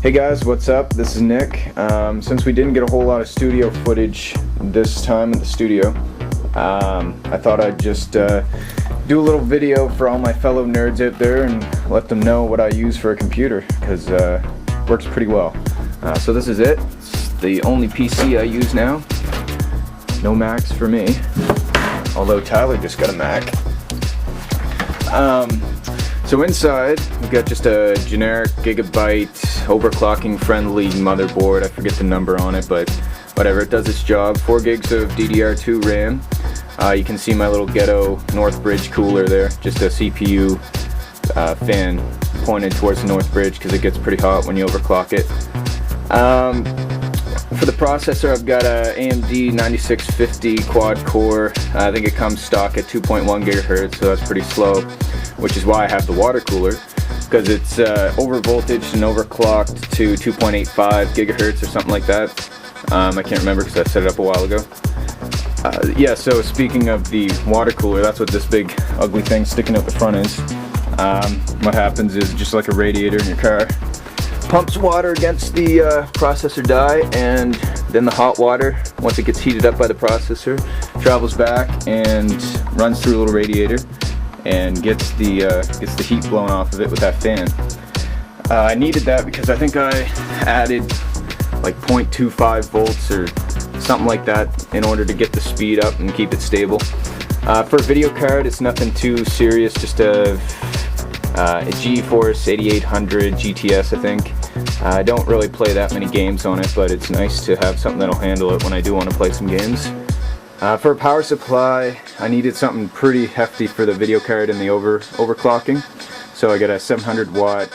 Hey guys, what's up? This is Nick. Since we didn't get a whole lot of studio footage this time in the studio, I thought I'd just do a little video for all my fellow nerds out there and let them know what I use for a computer, because it works pretty well. So this is it. It's the only PC I use now. No Macs for me, although Tyler just got a Mac. So inside, we've got just a generic gigabyte overclocking friendly motherboard. I forget the number on it, but whatever, it does its job. 4 gigs of DDR2 RAM. You can see my little ghetto Northbridge cooler there, just a CPU fan pointed towards the Northbridge because it gets pretty hot when you overclock it. For the processor, I've got a AMD 9650 quad core. I think it comes stock at 2.1 gigahertz, so that's pretty slow, which is why I have the water cooler, because it's over voltaged and overclocked to 2.85 gigahertz or something like that. I can't remember because I set it up a while ago. Yeah, so speaking of the water cooler, that's what this big ugly thing sticking out the front is. What happens is, just like a radiator in your car, pumps water against the processor die, and then the hot water, once it gets heated up by the processor, travels back and runs through a little radiator and gets the heat blown off of it with that fan. I needed that because I think I added like 0.25 volts or something like that in order to get the speed up and keep it stable. For a video card, it's nothing too serious, just a GeForce 8800 GTS, I think. I don't really play that many games on it, but it's nice to have something that'll handle it when I do want to play some games. For a power supply, I needed something pretty hefty for the video card and the overclocking, so I got a 700 watt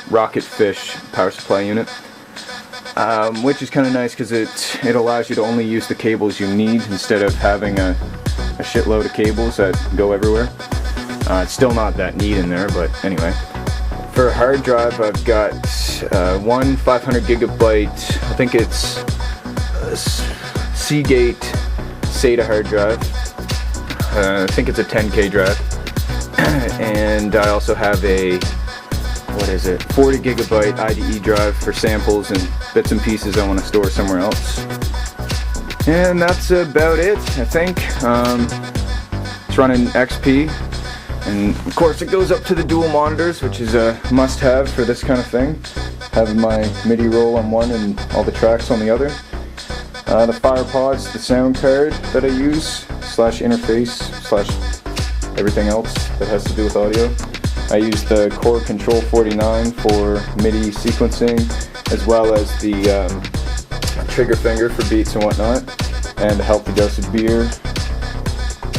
Rocket Fish power supply unit, which is kind of nice because it allows you to only use the cables you need instead of having a shitload of cables that go everywhere. It's still not that neat in there, but anyway. For a hard drive, I've got one 500 gigabyte, I think it's Seagate SATA hard drive. I think it's a 10K drive. And I also have a, 40 gigabyte IDE drive for samples and bits and pieces I want to store somewhere else. And that's about it, I think. It's running XP. And of course it goes up to the dual monitors, which is a must-have for this kind of thing. Having my MIDI roll on one and all the tracks on the other. The FirePod's the sound card that I use, /interface, / everything else that has to do with audio. I use the Core Control 49 for MIDI sequencing, as well as the trigger finger for beats and whatnot, and the Healthy Dose of Beer.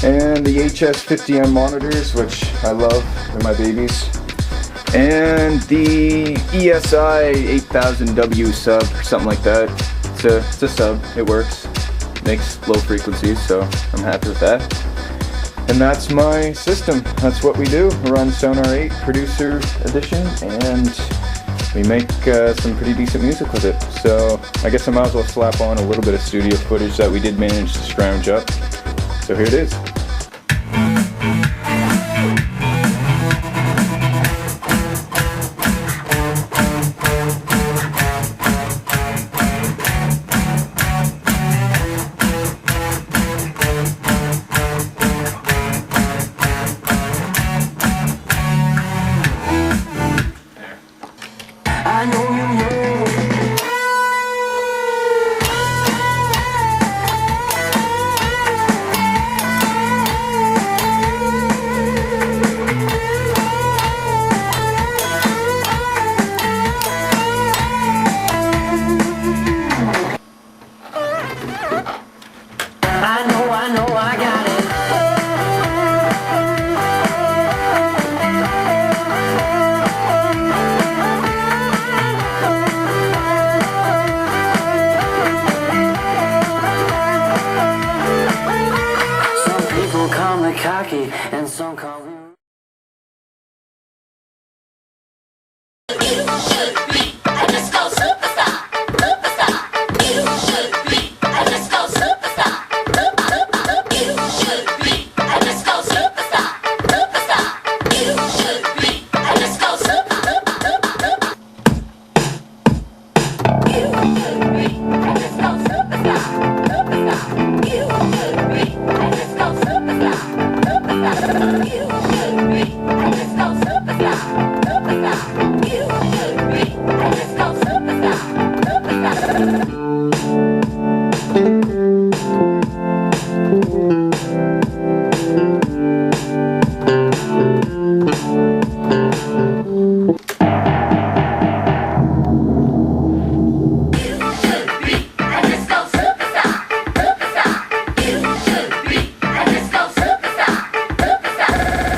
And the HS50M monitors, which I love, they're my babies. And the ESI 8000W sub, or something like that. It's a sub, it works. Makes low frequencies, so I'm happy with that. And that's my system. That's what we do. We run Sonar 8 Producer Edition, and we make some pretty decent music with it. So I guess I might as well slap on a little bit of studio footage that we did manage to scrounge up. So here it is. I know you know. I know, I got it. Cocky and some call me. You should be a disco superstar, superstar. You should be a disco superstar, you should be a disco superstar, superstar. You should be a disco superstar. You should be a disco superstar. Superstar.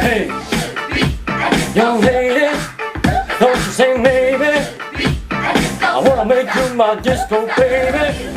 Hey, young lady, don't you say maybe I wanna make you my disco baby.